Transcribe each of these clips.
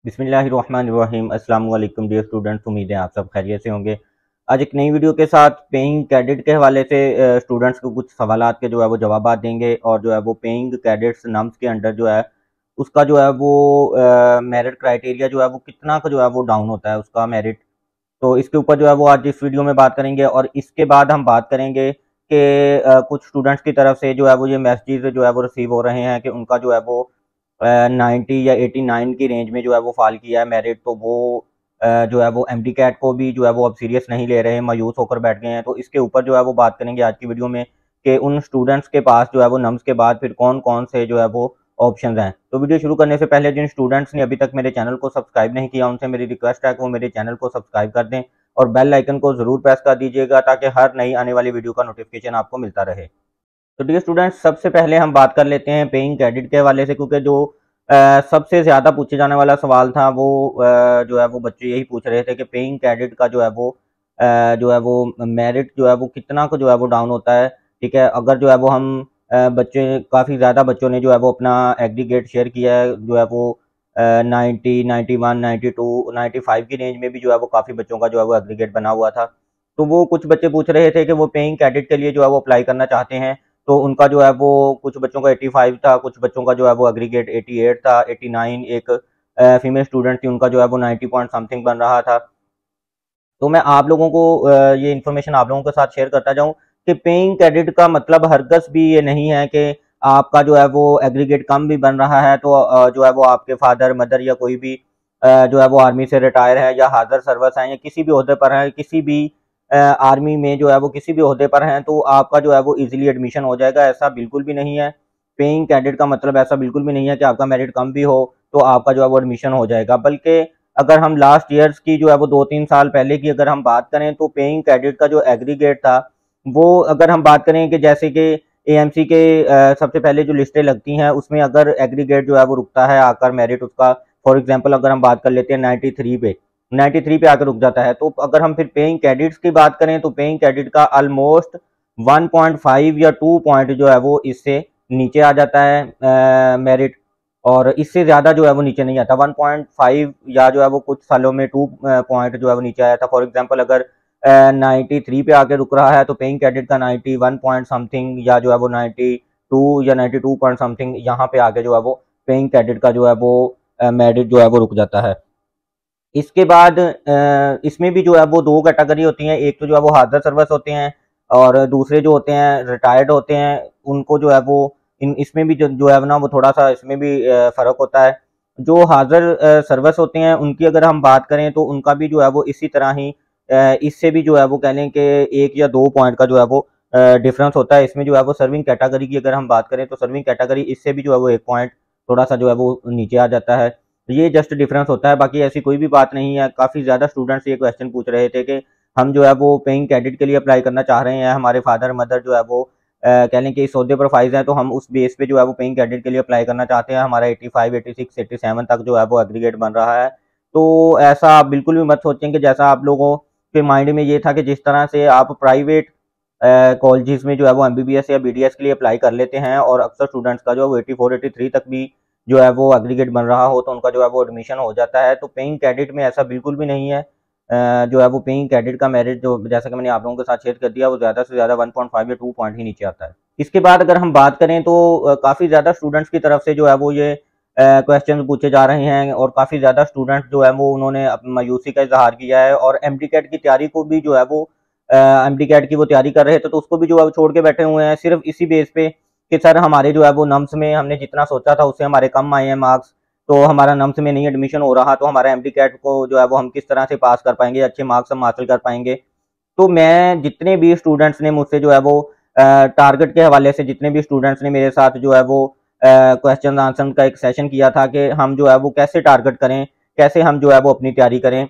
बिस्मिल्लाहिर्रहमानिर्रहीम। अस्सलाम वालेकुम डियर स्टूडेंट्स, उम्मीद है आप सब खैरियत से होंगे। आज एक नई वीडियो के साथ पेइंग कैडेट के हवाले से स्टूडेंट्स को कुछ सवालात के जो है वो जवाब देंगे और जो है वो पेइंग कैडेट्स नम्स के अंडर जो है उसका जो है वो मेरिट क्राइटेरिया जो है वो कितना का जो है वो डाउन होता है उसका मेरिट। तो इसके ऊपर जो है वो आज इस वीडियो में बात करेंगे और इसके बाद हम बात करेंगे कि कुछ स्टूडेंट्स की तरफ से जो है वो ये मैसेजेस जो है वो रिसीव हो रहे हैं कि उनका जो है वो 90 या 89 की रेंज में जो है वो फाल किया है मेरिट। तो वो जो है वो एमडी कैट को भी जो है वो अब सीरियस नहीं ले रहे हैं, मायूस होकर बैठ गए हैं। तो इसके ऊपर जो है वो बात करेंगे आज की वीडियो में कि उन स्टूडेंट्स के पास जो है वो नम्स के बाद फिर कौन कौन से जो है वो ऑप्शंस हैं। तो वीडियो शुरू करने से पहले जिन स्टूडेंट्स ने अभी तक मेरे चैनल को सब्सक्राइब नहीं किया उनसे मेरी रिक्वेस्ट है कि वो मेरे चैनल को सब्सक्राइब कर दें और बेल आइकन को जरूर प्रेस कर दीजिएगा ताकि हर नई आने वाली वीडियो का नोटिफिकेशन आपको मिलता रहे। तो डियर स्टूडेंट्स, सबसे पहले हम बात कर लेते हैं पेइंग क्रेडिट के हवाले से, क्योंकि जो सबसे ज़्यादा पूछे जाने वाला सवाल था वो जो है वो बच्चे यही पूछ रहे थे कि पेइंग क्रेडिट का जो है वो मेरिट जो है वो कितना को जो है वो डाउन होता है। ठीक है, अगर जो है वो हम बच्चे काफ़ी ज़्यादा बच्चों ने जो है वो अपना एग्रीगेट शेयर किया है जो है वो 90, 91, 92, 95 की रेंज में भी जो है वो काफ़ी बच्चों का जो है वो एग्रीगेट बना हुआ था। तो वो कुछ बच्चे पूछ रहे थे कि वो पेइंग क्रेडिट के लिए जो है वो अप्लाई करना चाहते हैं। तो उनका जो है वो कुछ बच्चों का 85 था, कुछ बच्चों का जो है वो एग्रीगेट 88 था, 89 एक फीमेल स्टूडेंट थी उनका जो है वो 90 पॉइंट समथिंग बन रहा था। तो मैं आप लोगों को ये इन्फॉर्मेशन आप लोगों के साथ शेयर करता जाऊं कि पेइंग क्रेडिट का मतलब हरगज भी ये नहीं है कि आपका जो है वो एग्रीगेट कम भी बन रहा है तो जो है वो आपके फादर मदर या कोई भी जो है वो आर्मी से रिटायर है या हाजिर सर्विस है या किसी भी ओहदे पर है, किसी भी आर्मी में जो है वो किसी भी ओहदे पर हैं तो आपका जो है वो इजीली एडमिशन हो जाएगा। ऐसा बिल्कुल भी नहीं है। पेइंग कैडेट का मतलब ऐसा बिल्कुल भी नहीं है कि आपका मेरिट कम भी हो तो आपका जो है वो एडमिशन हो जाएगा। बल्कि अगर हम लास्ट ईयर्स की जो है वो 2-3 साल पहले की अगर हम बात करें तो पेइंग कैडेट का जो एग्रीगेट था वो अगर हम बात करें कि जैसे कि एएमसी के सबसे पहले जो लिस्टें लगती हैं उसमें अगर एग्रीगेट जो है वो रुकता है आकर मेरिट उसका, फॉर एग्जाम्पल अगर हम बात कर लेते हैं 93 पे आकर रुक जाता है। तो अगर हम फिर पेइंग क्रेडिट्स की बात करें तो पेइंग क्रेडिट का ऑलमोस्ट 1.5 या 2 पॉइंट जो है वो इससे नीचे आ जाता है मेरिट, और इससे ज़्यादा जो है वो नीचे नहीं आता। 1.5 या जो है वो कुछ सालों में 2 पॉइंट जो है वो नीचे आया था। फॉर एग्जांपल अगर 93 पे आके रुक रहा है तो पेइंग क्रेडिट का 91 पॉइंट समथिंग या जो है वो 92 या 92 पॉइंट समथिंग यहाँ पे आके जो है वो पेइंग क्रेडिट का जो है वो मेरिट जो है वो रुक जाता है। इसके बाद इसमें भी जो है वो 2 कैटेगरी होती हैं, एक तो जो है वो हाज़िर सर्विस होते हैं और दूसरे जो होते हैं रिटायर्ड होते हैं। उनको जो है वो इसमें भी जो है ना वो थोड़ा-सा इसमें भी फ़र्क होता है। जो हाज़िर सर्विस होते हैं उनकी अगर हम बात करें तो उनका भी जो है वो इसी तरह ही इससे भी जो है वो कह लें कि 1 या 2 पॉइंट का जो है वो डिफरेंस होता है। इसमें जो है वो सर्विंग कैटेगरी की अगर हम बात करें तो सर्विंग कैटेगरी इससे भी जो है वो 1 पॉइंट थोड़ा-सा जो है वो नीचे आ जाता है। ये जस्ट डिफरेंस होता है, बाकी ऐसी कोई भी बात नहीं है। काफ़ी ज़्यादा स्टूडेंट्स ये क्वेश्चन पूछ रहे थे कि हम जो है वो पेइंग क्रेडिट के लिए अप्लाई करना चाह रहे हैं, हमारे फादर मदर जो है वो कह लें कि इस ओहदे पर फाइज हैं तो हम उस बेस पे जो है वो पेइंग क्रेडिट के लिए अप्लाई करना चाहते हैं। हमारा 85, 86, 87 तक जो है वो एग्रीगेट बन रहा है। तो ऐसा आप बिल्कुल भी मत सोचें कि जैसा आप लोगों के माइंड में ये था कि जिस तरह से आप प्राइवेट कॉलेजेस में जो है वो एमबीबीएस या बीडीएस के लिए अप्लाई कर लेते हैं और अक्सर स्टूडेंट्स का जो है वो 84, 83 तक भी जो है वो एग्रीगेट बन रहा हो तो उनका जो है वो एडमिशन हो जाता है। तो पेइंग क्रेडिट में ऐसा बिल्कुल भी नहीं है। जो है वो पेइंग क्रेडिट का मेरिट जो जैसा कि मैंने आप लोगों के साथ शेयर कर दिया वो ज़्यादा से ज़्यादा 1.5 या 2 पॉइंट ही नीचे आता है। इसके बाद अगर हम बात करें तो काफ़ी ज़्यादा स्टूडेंट्स की तरफ से जो है वो ये क्वेश्चन पूछे जा रहे हैं और काफ़ी ज़्यादा स्टूडेंट्स जो है वो उन्होंने मायूसी का इजहार किया है और एमडी कैट की तैयारी को भी जो है वो एमडी कैट की वो तैयारी कर रहे थे तो उसको भी जो है वो छोड़ के बैठे हुए हैं सिर्फ इसी बेस पे कि सर हमारे जो है वो नम्स में हमने जितना सोचा था उससे हमारे कम आए हैं मार्क्स, तो हमारा नम्स में नहीं एडमिशन हो रहा तो हमारा एमडी कैट को जो है वो हम किस तरह से पास कर पाएंगे, अच्छे मार्क्स हम हासिल कर पाएंगे। तो मैं जितने भी स्टूडेंट्स ने मुझसे जो है वो टारगेट के हवाले से जितने भी स्टूडेंट्स ने मेरे साथ जो है वो क्वेश्चन आंसर का एक सेशन किया था कि हम जो है वो कैसे टारगेट करें, कैसे हम जो है वो अपनी तैयारी करें।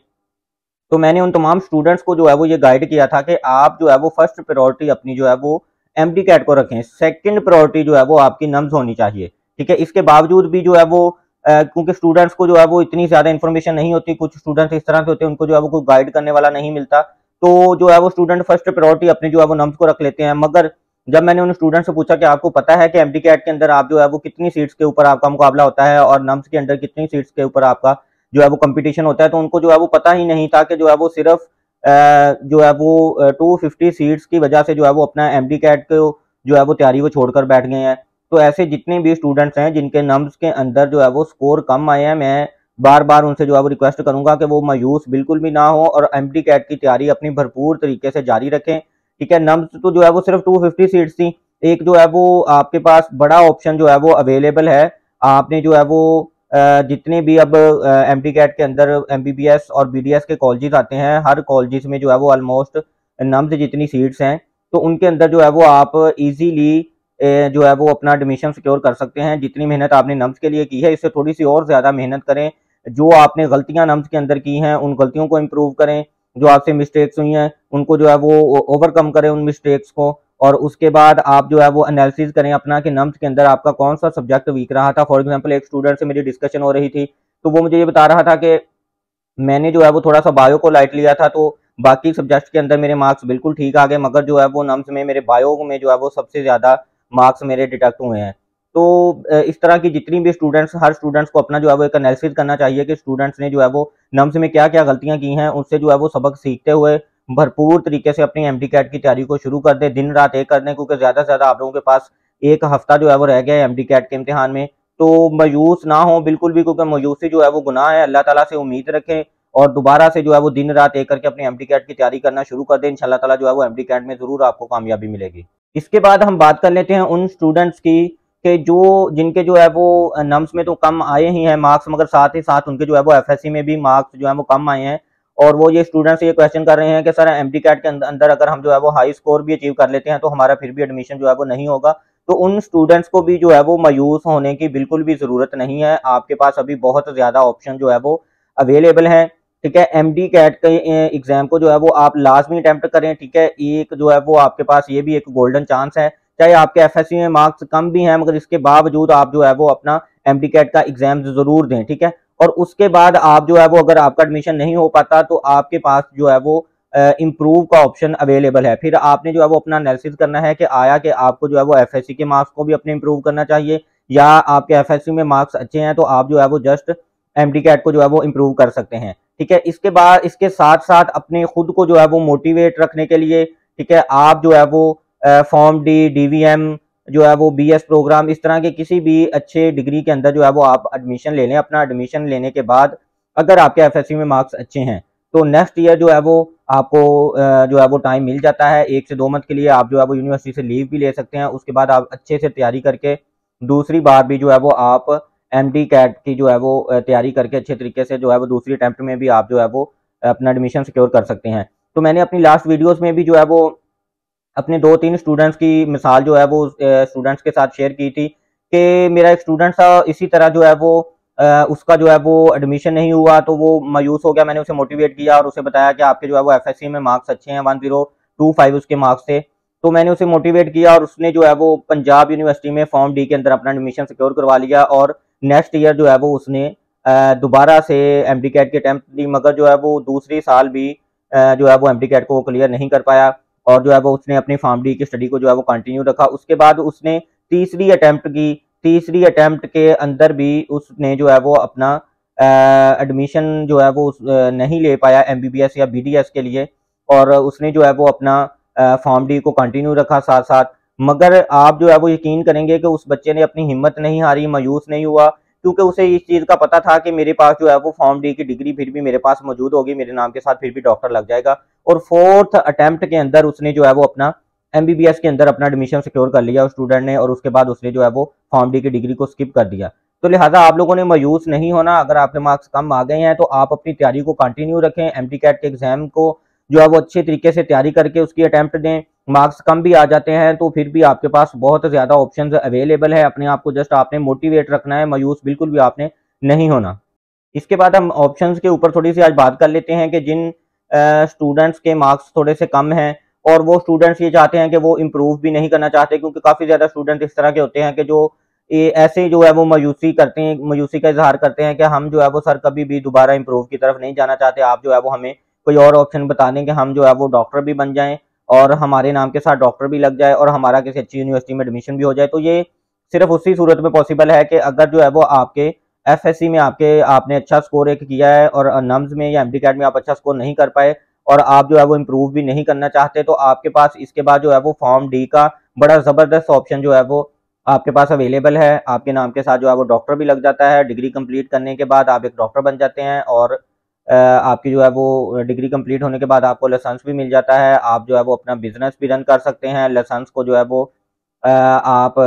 तो मैंने उन तमाम स्टूडेंट्स को जो है वो ये गाइड किया था कि आप जो है वो फर्स्ट प्रायोरिटी अपनी जो है वो एमडी कैट को रखें, सेकंड प्रायोरिटी जो है वो आपकी नम्स होनी चाहिए। ठीक है, इसके बावजूद भी जो है वो क्योंकि स्टूडेंट्स को जो है वो इतनी ज़्यादा इन्फॉर्मेशन नहीं होती, कुछ स्टूडेंट्स इस तरह से होते हैं उनको जो है वो कोई गाइड करने वाला नहीं मिलता, तो जो है वो स्टूडेंट फर्स्ट प्रायोरिटी अपनी जो है वो नम्स को रख लेते हैं। मगर जब मैंने उन स्टूडेंट से पूछा कि आपको पता है कि एमडी कैट के अंदर आप जो है वो कितनी सीट्स के ऊपर आपका मुकाबला होता है और नम्स के अंदर कितनी सीट्स के ऊपर आपका जो है वो कंपटीशन होता है, तो उनको जो है वो पता ही नहीं था कि जो है वो सिर्फ जो है वो 250 सीट्स की वजह से जो है वो अपना एमडी कैट को जो है वो तैयारी वो छोड़कर बैठ गए हैं। तो ऐसे जितने भी स्टूडेंट्स हैं जिनके नम्स के अंदर जो है वो स्कोर कम आए हैं, मैं बार बार उनसे जो है वो रिक्वेस्ट करूंगा कि वो मायूस बिल्कुल भी ना हो और एमडी कैट की तैयारी अपनी भरपूर तरीके से जारी रखें। ठीक है, नम्स तो जो है वो सिर्फ 250 सीट्स थी, एक जो है वो आपके पास बड़ा ऑप्शन जो है वो अवेलेबल है। आपने जो है वो जितने भी अब एमडी कैट के अंदर एमबीबीएस और बीडीएस के कॉलेजेस आते हैं, हर कॉलेजेस में जो है वो ऑलमोस्ट नम्स जितनी सीट्स हैं, तो उनके अंदर जो है वो आप इजीली जो है वो अपना एडमिशन सिक्योर कर सकते हैं। जितनी मेहनत आपने नम्स के लिए की है, इससे थोड़ी सी और ज़्यादा मेहनत करें। जो आपने गलतियां नम्स के अंदर की हैं, उन गलतियों को इम्प्रूव करें। जो आपसे मिस्टेक्स हुई हैं, उनको जो है वो ओवरकम करें उन मिस्टेक्स को। और उसके बाद आप जो है वो एनालिसिस करें अपना कि नम्स के अंदर आपका कौन सा सब्जेक्ट वीक रहा था। फॉर एग्जाम्पल, एक स्टूडेंट से मेरी डिस्कशन हो रही थी, तो वो मुझे ये बता रहा था कि मैंने जो है वो थोड़ा सा बायो को लाइट लिया था, तो बाकी सब्जेक्ट के अंदर मेरे मार्क्स बिल्कुल ठीक आ गए, मगर जो है वो नम्स में मेरे बायो में जो है वो सबसे ज़्यादा मार्क्स मेरे डिडक्ट हुए हैं। तो इस तरह की जितनी भी स्टूडेंट्स, हर स्टूडेंट्स को अपना जो है वो एक एनालिसिस करना चाहिए कि स्टूडेंट्स ने जो है वो नम्स में क्या क्या गलतियां की हैं, उससे जो है वो सबक सीखते हुए भरपूर तरीके से अपनी एमडी कैट की तैयारी को शुरू कर दें, दिन रात एक कर दें, क्योंकि ज़्यादा से ज़्यादा आप लोगों के पास एक हफ्ता जो है वो रह गया है एमडी कैट के इम्तिहान में। तो मायूस ना हो बिल्कुल भी, क्योंकि मायूसी जो है वो गुनाह है। अल्लाह ताला से उम्मीद रखें और दोबारा से जो है वो दिन रात एक करके अपनी एमडी कैट की तैयारी करना शुरू कर दें। इंशाल्लाह ताला जो है वो एमडी कैट में ज़रूर आपको कामयाबी मिलेगी। इसके बाद हम बात कर लेते हैं उन स्टूडेंट्स की कि जो जिनके जो है वो नम्स में तो कम आए ही हैं मार्क्स, मगर साथ ही साथ उनके जो है वो एफएससी में भी मार्क्स जो है वो कम आए हैं। और वो ये स्टूडेंट्स ये क्वेश्चन कर रहे हैं कि सर एमडी कैट के अंदर अगर हम जो है वो हाई स्कोर भी अचीव कर लेते हैं तो हमारा फिर भी एडमिशन जो है वो नहीं होगा। तो उन स्टूडेंट्स को भी जो है वो मायूस होने की बिल्कुल भी ज़रूरत नहीं है। आपके पास अभी बहुत ज़्यादा ऑप्शन जो है वो अवेलेबल हैं। ठीक है, एमडी कैट के एग्जाम को जो है वो आप लाजमी अटेम्प्ट करें। ठीक है, एक जो है वो आपके पास ये भी एक गोल्डन चांस है, चाहे आपके एफएससी में मार्क्स कम भी हैं, मगर इसके बावजूद आप जो है वो अपना एमडी कैट का एग्जाम जरूर दें। ठीक है, और उसके बाद आप जो है वो अगर आपका एडमिशन नहीं हो पाता तो आपके पास जो है वो इम्प्रूव का ऑप्शन अवेलेबल है। फिर आपने जो है वो अपना एनालिसिस करना है कि आया कि आपको जो है वो एफएससी के मार्क्स को भी अपने इम्प्रूव करना चाहिए, या आपके एफएससी में मार्क्स अच्छे हैं तो आप जो है वो जस्ट एमडी कैट को जो है वो इम्प्रूव कर सकते हैं। ठीक है, इसके बाद इसके साथ साथ अपने खुद को जो है वो मोटिवेट रखने के लिए, ठीक है, आप जो है वो फॉर्म डी, डीवीएम जो है वो बीएस प्रोग्राम, इस तरह के किसी भी अच्छे डिग्री के अंदर जो है वो आप एडमिशन ले लें। अपना एडमिशन लेने के बाद अगर आपके एफएससी में मार्क्स अच्छे हैं तो नेक्स्ट ईयर जो है वो आपको जो है वो टाइम मिल जाता है, 1 से 2 मंथ के लिए आप जो है वो यूनिवर्सिटी से लीव भी ले सकते हैं। उसके बाद आप अच्छे से तैयारी करके दूसरी बार भी जो है वो आप एमडी कैट की जो है वो तैयारी करके अच्छे तरीके से जो है वो दूसरी अटेम्प्ट में भी आप जो है वो अपना एडमिशन सिक्योर कर सकते हैं। तो मैंने अपनी लास्ट वीडियोस में भी जो है वो अपने 2-3 स्टूडेंट्स की मिसाल जो है वो स्टूडेंट्स के साथ शेयर की थी कि मेरा एक स्टूडेंट था, इसी तरह जो है वो उसका जो है वो एडमिशन नहीं हुआ तो वो मायूस हो गया। मैंने उसे मोटिवेट किया और उसे बताया कि आपके जो है वो एफएससी में मार्क्स अच्छे हैं, 1025 उसके मार्क्स थे। तो मैंने उसे मोटिवेट किया और उसने जो है वो पंजाब यूनिवर्सिटी में फॉर्म डी के अंदर अपना एडमिशन सिक्योर करवा लिया और नेक्स्ट ईयर जो है वो उसने दोबारा से एमडी कैट की अटेम्प्ट दी, मगर जो है वो दूसरी साल भी जो है वो एमडी कैट को क्लियर नहीं कर पाया और जो है वो उसने अपनी फॉर्म डी की स्टडी को जो है वो कंटिन्यू रखा। उसके बाद उसने तीसरी अटेम्प्ट की, तीसरी अटेम्प्ट के अंदर भी उसने जो है वो अपना एडमिशन जो है वो नहीं ले पाया एमबीबीएस या बीडीएस के लिए, और उसने जो है वो अपना फॉर्म डी को कंटिन्यू रखा साथ साथ। मगर आप जो है वो यकीन करेंगे कि उस बच्चे ने अपनी हिम्मत नहीं हारी, मायूस नहीं हुआ, क्योंकि उसे इस चीज़ का पता था कि मेरे पास जो है वो फॉर्म डी की डिग्री फिर भी मेरे पास मौजूद होगी, मेरे नाम के साथ फिर भी डॉक्टर लग जाएगा। और फोर्थ अटेम्प्ट के अंदर उसने जो है वो अपना एमबीबीएस के अंदर अपना एडमिशन सिक्योर कर लिया उस स्टूडेंट ने, और उसके बाद उसने जो है वो फॉर्म डी की डिग्री को स्किप कर दिया। तो लिहाजा आप लोगों ने मायूस नहीं होना। अगर आपके मार्क्स कम आ गए हैं तो आप अपनी तैयारी को कंटिन्यू रखें, एमडी कैट के एग्जाम को जो है वो अच्छे तरीके से तैयारी करके उसकी अटेम्प्ट दें। मार्क्स कम भी आ जाते हैं तो फिर भी आपके पास बहुत ज़्यादा ऑप्शंस अवेलेबल है। अपने आप को जस्ट आपने मोटिवेट रखना है, मायूस बिल्कुल भी आपने नहीं होना। इसके बाद हम ऑप्शंस के ऊपर थोड़ी सी आज बात कर लेते हैं कि जिन स्टूडेंट्स के मार्क्स थोड़े से कम हैं और वो स्टूडेंट्स ये चाहते हैं कि वो इम्प्रूव भी नहीं करना चाहते, क्योंकि काफ़ी ज़्यादा स्टूडेंट इस तरह के होते हैं कि जो ऐसे जो है वो मायूसी करते हैं, मायूसी का इजहार करते हैं कि हम जो है वो सर कभी भी दोबारा इम्प्रूव की तरफ नहीं जाना चाहते, आप जो है वो हमें कोई और ऑप्शन बता दें कि हम जो है वो डॉक्टर भी बन जाएं और हमारे नाम के साथ डॉक्टर भी लग जाए और हमारा किसी अच्छी यूनिवर्सिटी में एडमिशन भी हो जाए। तो ये सिर्फ उसी सूरत में पॉसिबल है कि अगर जो है वो आपके एफएससी में आपने अच्छा स्कोर एक किया है और नम्स में या एमडी कैट में आप अच्छा स्कोर नहीं कर पाए और आप जो है वो इम्प्रूव भी नहीं करना चाहते, तो आपके पास इसके बाद जो है वो फॉर्म डी का बड़ा ज़बरदस्त ऑप्शन जो है वो आपके पास अवेलेबल है। आपके नाम के साथ जो है वो डॉक्टर भी लग जाता है। डिग्री कंप्लीट करने के बाद आप एक डॉक्टर बन जाते हैं और आपकी जो है वो डिग्री कंप्लीट होने के बाद आपको लाइसेंस भी मिल जाता है। आप जो है वो अपना बिजनेस भी रन कर सकते हैं। लाइसेंस को जो है वो आप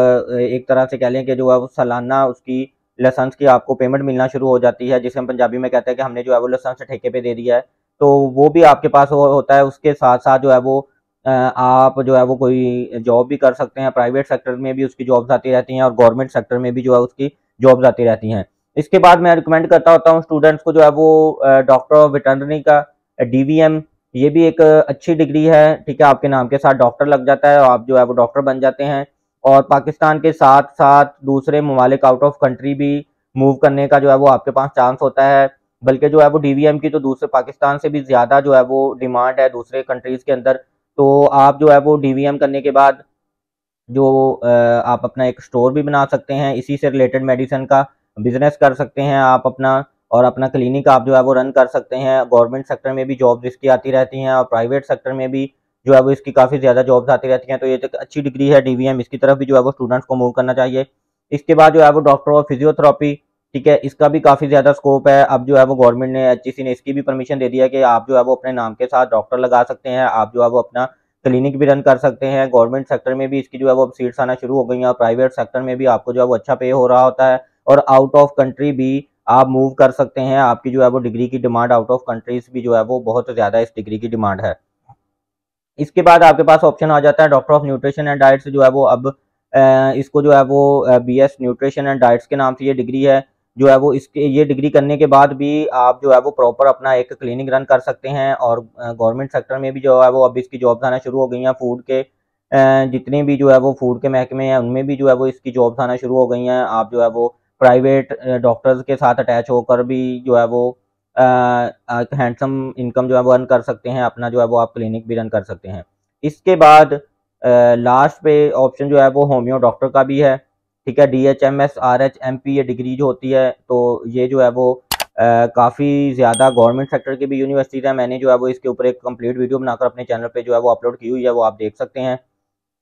एक तरह से कह लें कि जो है वो सालाना उसकी लाइसेंस की आपको पेमेंट मिलना शुरू हो जाती है, जिसे हम पंजाबी में कहते हैं कि हमने जो है वो लाइसेंस ठेके पे दे दिया है। तो वो भी आपके पास होता है। उसके साथ साथ जो है वो आप जो है वो कोई जॉब भी कर सकते हैं। प्राइवेट सेक्टर में भी उसकी जॉब्स आती रहती हैं और गवर्नमेंट सेक्टर में भी जो है उसकी जॉब्स आती रहती हैं। इसके बाद मैं रिकमेंड करता होता हूँ स्टूडेंट्स को जो है वो डॉक्टर ऑफ वेटरनरी का डीवीएम, ये भी एक अच्छी डिग्री है। ठीक है, आपके नाम के साथ डॉक्टर लग जाता है और आप जो है वो डॉक्टर बन जाते हैं और पाकिस्तान के साथ साथ दूसरे ममालिक आउट ऑफ कंट्री भी मूव करने का जो है वो आपके पास चांस होता है। बल्कि जो है वो डीवीएम की तो दूसरे पाकिस्तान से भी ज़्यादा जो है वो डिमांड है दूसरे कंट्रीज़ के अंदर। तो आप जो है वो डीवीएम करने के बाद जो आप अपना एक स्टोर भी बना सकते हैं, इसी से रिलेटेड मेडिसिन का बिजनेस कर सकते हैं आप अपना, और अपना क्लिनिक आप जो है वो रन कर सकते हैं। गवर्नमेंट सेक्टर में भी जॉब्स इसकी आती रहती हैं और प्राइवेट सेक्टर में भी जो है वो इसकी काफ़ी ज़्यादा जॉब्स आती रहती हैं। तो ये एक अच्छी डिग्री है डीवीएम, इसकी तरफ भी जो है वो स्टूडेंट्स को मूव करना चाहिए। इसके बाद जो है वो डॉक्टर ऑफ फिजियोथेरेपी, ठीक है, इसका भी काफ़ी ज़्यादा स्कोप है। अब जो है वो गवर्नमेंट ने, एचईसी ने इसकी भी परमिशन दे दिया है कि आप जो है वो अपने नाम के साथ डॉक्टर लगा सकते हैं, आप जो है वो अपना क्लिनिक भी रन कर सकते हैं। गवर्नमेंट सेक्टर में भी इसकी जो है वो सीट्स आना शुरू हो गई हैं और प्राइवेट सेक्टर में भी आपको जो है वो अच्छा पे हो रहा होता है और आउट ऑफ कंट्री भी आप मूव कर सकते हैं। आपकी जो है वो डिग्री की डिमांड आउट ऑफ कंट्रीज भी जो है वो बहुत ज़्यादा इस डिग्री की डिमांड है। इसके बाद आपके पास ऑप्शन आ जाता है doctor of nutrition and diets, जो है वो अब इसको जो है वो बीएस न्यूट्रिशन एंड डाइट्स के नाम से ये डिग्री है। जो है वो इसके ये डिग्री करने के बाद भी आप जो है वो प्रॉपर अपना एक क्लिनिक रन कर सकते हैं और गवर्नमेंट सेक्टर में भी जो है वो अब इसकी जॉब्स आना शुरू हो गई हैं। फूड के जितने भी जो है वो फूड के महकमे हैं उनमें भी जो है वो इसकी जॉब्स आना शुरू हो गई हैं। आप जो है वो प्राइवेट डॉक्टर्स के साथ अटैच होकर भी जो है वो हैंडसम इनकम जो है वो अर्न कर सकते हैं, अपना जो है वो आप क्लिनिक भी रन कर सकते हैं। इसके बाद लास्ट पे ऑप्शन जो है वो होम्यो डॉक्टर का भी है। ठीक है, DHMS RHMP ये डिग्री जो होती है, तो ये जो है वो काफ़ी ज़्यादा गवर्नमेंट सेक्टर की भी यूनिवर्सिटीज़ है। मैंने जो है वो इसके ऊपर एक कंप्लीट वीडियो बनाकर अपने चैनल पे जो है वो अपलोड की हुई है, वो आप देख सकते हैं।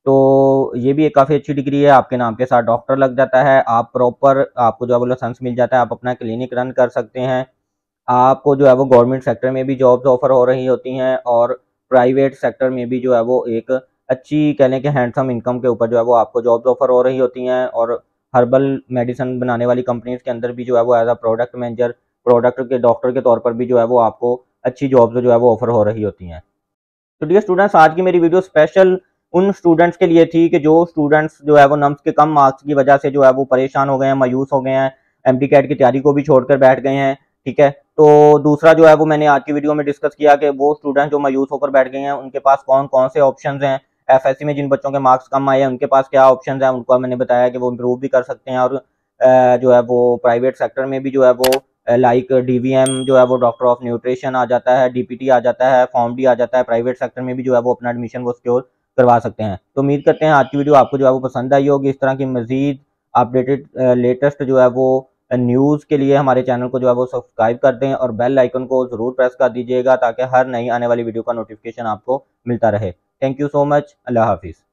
तो ये भी एक काफ़ी अच्छी डिग्री है, आपके नाम के साथ डॉक्टर लग जाता है, आप प्रॉपर आपको जो है वो लाइसेंस मिल जाता है, आप अपना क्लिनिक रन कर सकते हैं। आपको जो है वो गवर्नमेंट सेक्टर में भी जॉब्स ऑफर हो रही होती हैं और प्राइवेट सेक्टर में भी जो है वो एक अच्छी कह लें कि हैंडसम इनकम के ऊपर जो है वो आपको जॉब्स ऑफर हो रही होती हैं। और हर्बल मेडिसिन बनाने वाली कंपनीज के अंदर भी जो है वो as a product manager, product के डॉक्टर के तौर पर भी जो है वो आपको अच्छी जॉब्स जो है वो ऑफर हो रही होती हैं। तो डियर स्टूडेंट्स, आज की मेरी वीडियो स्पेशल उन स्टूडेंट्स के लिए थी कि जो स्टूडेंट्स जो है वो नम्स के कम मार्क्स की वजह से जो है वो परेशान हो गए हैं, मायूस हो गए हैं, एमडी कैट की तैयारी को भी छोड़कर बैठ गए हैं। ठीक है, तो दूसरा जो है वो मैंने आज की वीडियो में डिस्कस किया कि वो स्टूडेंट जो मायूस होकर बैठ गए हैं उनके पास कौन कौन से ऑप्शन हैं। एफएससी में जिन बच्चों के मार्क्स कम आए हैं उनके पास क्या ऑप्शन है, उनको मैंने बताया कि वो इम्प्रूव भी कर सकते हैं और जो है वो प्राइवेट सेक्टर में भी जो है वो लाइक डीवीएम जो है वो डॉक्टर ऑफ न्यूट्रिशन आ जाता है, डीपीटी आ जाता है, फॉर्म डी आ जाता है। प्राइवेट सेक्टर में भी जो है वो अपना एडमिशन वो सिक्योर करवा सकते हैं। तो उम्मीद करते हैं आज की वीडियो आपको जो है वो पसंद आई होगी। इस तरह की मजीद अपडेटेड लेटेस्ट जो है वो न्यूज़ के लिए हमारे चैनल को जो है वो सब्सक्राइब कर दें और बेल आइकन को ज़रूर प्रेस कर दीजिएगा ताकि हर नई आने वाली वीडियो का नोटिफिकेशन आपको मिलता रहे। Thank you so much. Allah हाफिज़।